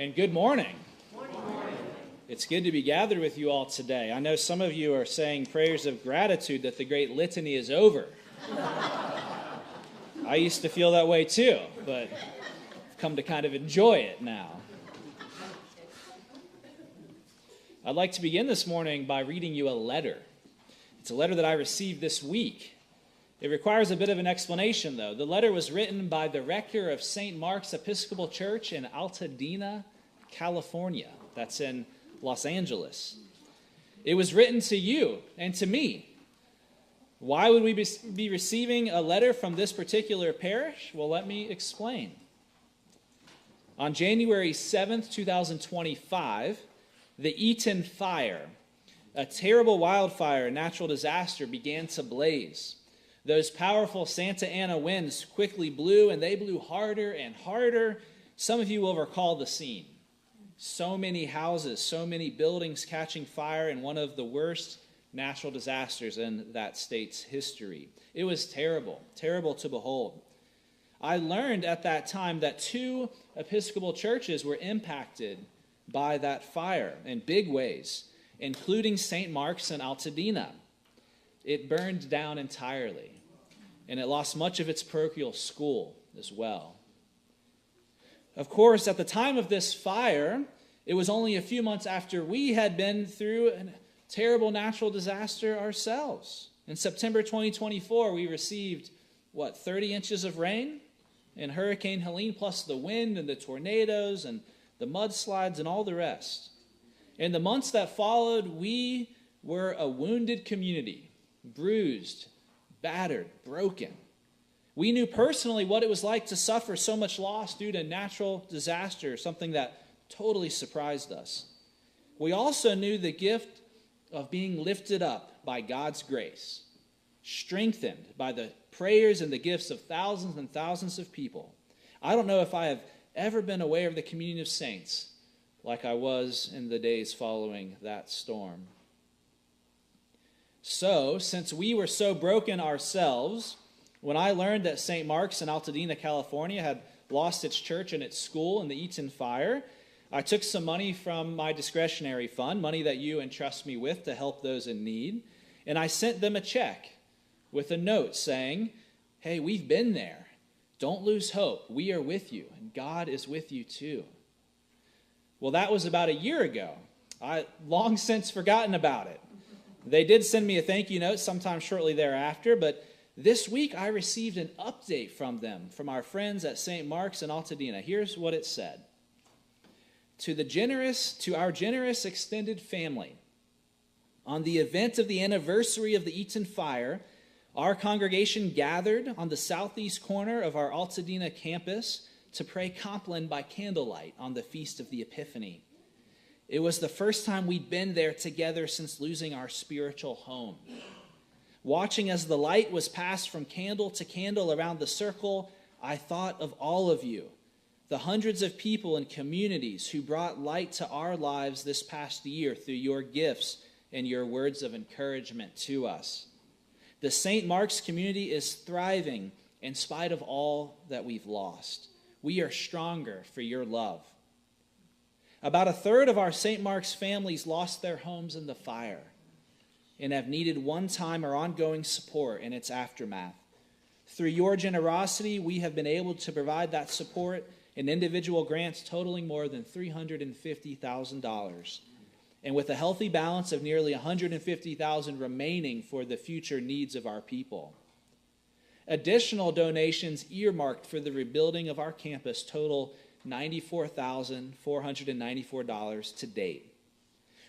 And good morning. It's good to be gathered with you all today. I know some of you are saying prayers of gratitude that the great litany is over. I used to feel that way too, but I've come to kind of enjoy it now. I'd like to begin this morning by reading you a letter. It's a letter that I received this week. It requires a bit of an explanation, though. The letter was written by the rector of St. Mark's Episcopal Church in Altadena, California. That's in Los Angeles. It was written to you and to me. Why would we be receiving a letter from this particular parish? Well, let me explain. On January 7th, 2025, the Eaton fire, a terrible wildfire, natural disaster, began to blaze. Those powerful Santa Ana winds quickly blew, and they blew harder and harder. Some of you will recall the scene. So many houses, so many buildings catching fire in one of the worst natural disasters in that state's history. It was terrible, terrible to behold. I learned at that time that 2 Episcopal churches were impacted by that fire in big ways, including St. Mark's and Altadena. It burned down entirely, and it lost much of its parochial school as well. Of course, at the time of this fire, it was only a few months after we had been through a terrible natural disaster ourselves. In September 2024, we received, 30 inches of rain in Hurricane Helene, plus the wind and the tornadoes and the mudslides and all the rest. In the months that followed, we were a wounded community, bruised, battered, broken. We knew personally what it was like to suffer so much loss due to natural disaster, something that totally surprised us. We also knew the gift of being lifted up by God's grace, strengthened by the prayers and the gifts of thousands and thousands of people. I don't know if I have ever been aware of the communion of saints like I was in the days following that storm. So, since we were so broken ourselves, when I learned that St. Mark's in Altadena, California had lost its church and its school in the Eaton fire, I took some money from my discretionary fund, money that you entrust me with to help those in need, and I sent them a check with a note saying, hey, we've been there. Don't lose hope. We are with you, and God is with you too. Well, that was about a year ago. I long since forgotten about it. They did send me a thank you note sometime shortly thereafter, but this week I received an update from them, from our friends at St. Mark's in Altadena. Here's what it said. To our generous extended family, on the event of the anniversary of the Eaton fire, our congregation gathered on the southeast corner of our Altadena campus to pray Compline by candlelight on the Feast of the Epiphany. It was the first time we'd been there together since losing our spiritual home. Watching as the light was passed from candle to candle around the circle, I thought of all of you, the hundreds of people and communities who brought light to our lives this past year through your gifts and your words of encouragement to us. The St. Mark's community is thriving in spite of all that we've lost. We are stronger for your love. About a third of our St. Mark's families lost their homes in the fire and have needed one-time or ongoing support in its aftermath. Through your generosity, we have been able to provide that support in individual grants totaling more than $350,000, and with a healthy balance of nearly $150,000 remaining for the future needs of our people. Additional donations earmarked for the rebuilding of our campus total $94,494 to date.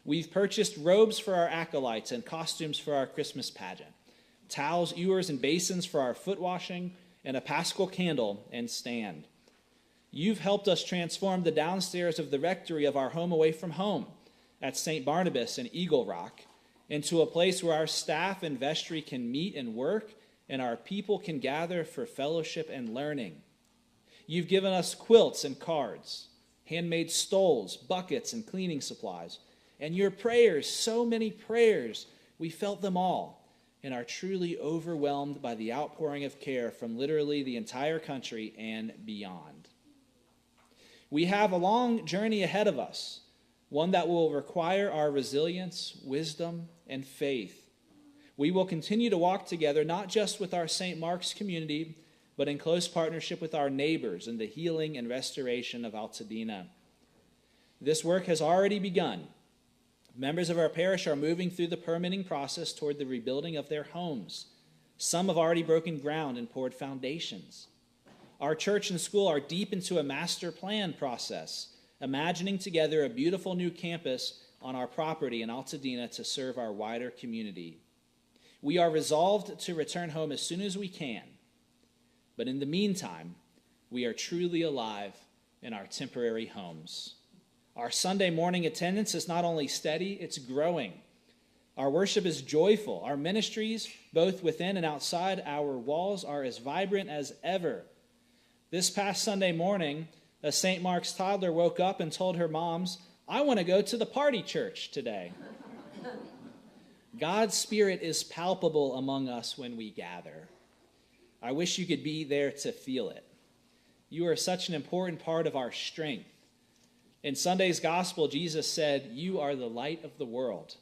We've purchased robes for our acolytes and costumes for our Christmas pageant, towels, ewers, and basins for our foot washing, and a Paschal candle and stand. You've helped us transform the downstairs of the rectory of our home away from home at St. Barnabas in Eagle Rock into a place where our staff and vestry can meet and work, and our people can gather for fellowship and learning. You've given us quilts and cards, handmade stoles, buckets, and cleaning supplies. And your prayers, so many prayers, we felt them all and are truly overwhelmed by the outpouring of care from literally the entire country and beyond. We have a long journey ahead of us, one that will require our resilience, wisdom, and faith. We will continue to walk together, not just with our St. Mark's community, but in close partnership with our neighbors in the healing and restoration of Altadena. This work has already begun. Members of our parish are moving through the permitting process toward the rebuilding of their homes. Some have already broken ground and poured foundations. Our church and school are deep into a master plan process, imagining together a beautiful new campus on our property in Altadena to serve our wider community. We are resolved to return home as soon as we can, but in the meantime, we are truly alive in our temporary homes. Our Sunday morning attendance is not only steady, it's growing. Our worship is joyful. Our ministries, both within and outside our walls, are as vibrant as ever. This past Sunday morning, a St. Mark's toddler woke up and told her moms, "I want to go to the party church today." God's Spirit is palpable among us when we gather. I wish you could be there to feel it. You are such an important part of our strength. In Sunday's gospel, Jesus said, "You are the light of the world."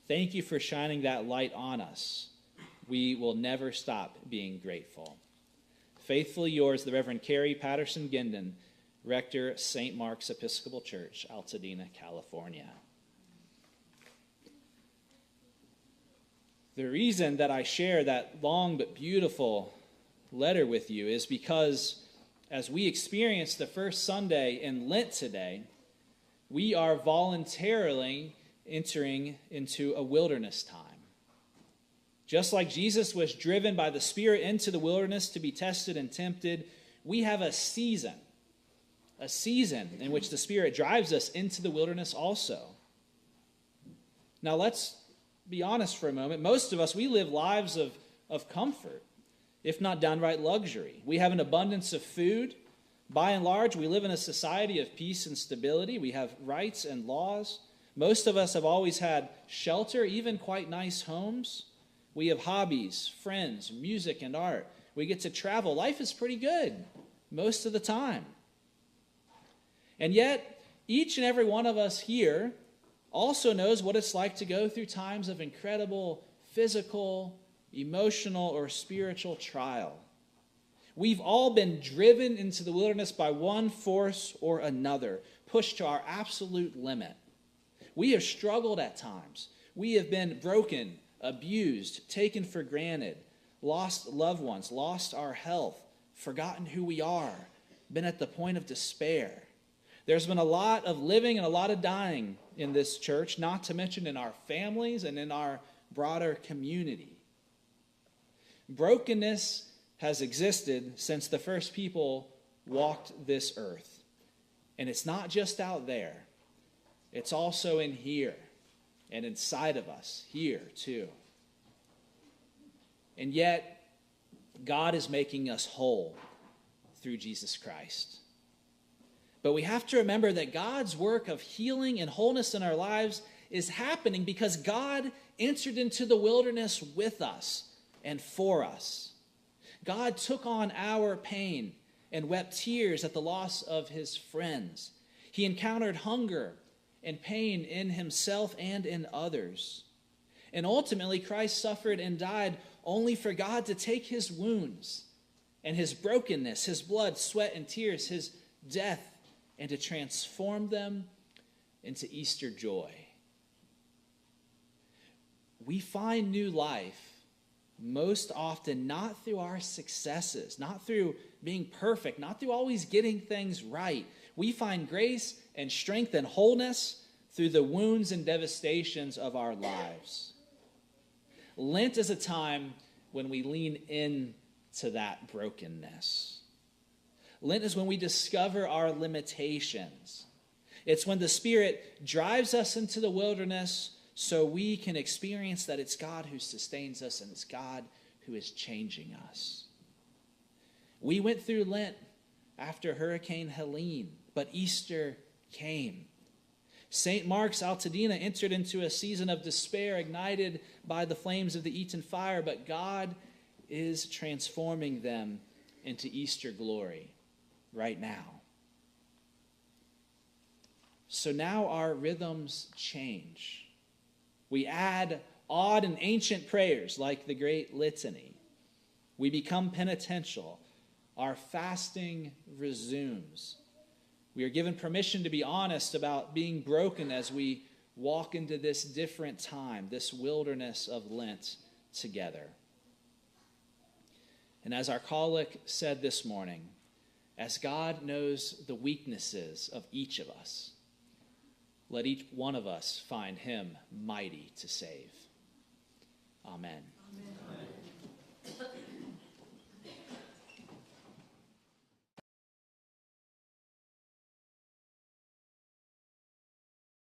Thank you for shining that light on us. We will never stop being grateful. Faithfully yours, the Reverend Carrie Patterson Ginden, Rector, St. Mark's Episcopal Church, Altadena, California. The reason that I share that long but beautiful letter with you is because as we experience the first Sunday in Lent today, we are voluntarily entering into a wilderness time. Just like Jesus was driven by the Spirit into the wilderness to be tested and tempted, we have a season in which the Spirit drives us into the wilderness also. Now let's be honest for a moment. Most of us, we live lives of comfort, if not downright luxury. We have an abundance of food. By and large, we live in a society of peace and stability. We have rights and laws. Most of us have always had shelter, even quite nice homes. We have hobbies, friends, music, and art. We get to travel. Life is pretty good most of the time. And yet, each and every one of us here also knows what it's like to go through times of incredible physical, emotional, or spiritual trial. We've all been driven into the wilderness by one force or another, pushed to our absolute limit. We have struggled at times. We have been broken, abused, taken for granted, lost loved ones, lost our health, forgotten who we are, been at the point of despair. There's been a lot of living and a lot of dying in this church, not to mention in our families and in our broader community. Brokenness has existed since the first people walked this earth. And it's not just out there. It's also in here and inside of us here too. And yet, God is making us whole through Jesus Christ. But we have to remember that God's work of healing and wholeness in our lives is happening because God entered into the wilderness with us and for us. God took on our pain and wept tears at the loss of his friends. He encountered hunger and pain in himself and in others. And ultimately, Christ suffered and died only for God to take his wounds and his brokenness, his blood, sweat, and tears, his death, and to transform them into Easter joy. We find new life most often not through our successes, not through being perfect, not through always getting things right. We find grace and strength and wholeness through the wounds and devastations of our lives. Lent is a time when we lean into that brokenness. Lent is when we discover our limitations. It's when the Spirit drives us into the wilderness so we can experience that it's God who sustains us and it's God who is changing us. We went through Lent after Hurricane Helene, but Easter came. St. Mark's Altadena entered into a season of despair ignited by the flames of the Eaton fire, but God is transforming them into Easter glory right now. So now our rhythms change. We add odd and ancient prayers like the great litany. We become penitential. Our fasting resumes. We are given permission to be honest about being broken as we walk into this different time, this wilderness of Lent together. And as our collect said this morning, as God knows the weaknesses of each of us, let each one of us find him mighty to save. Amen. Amen.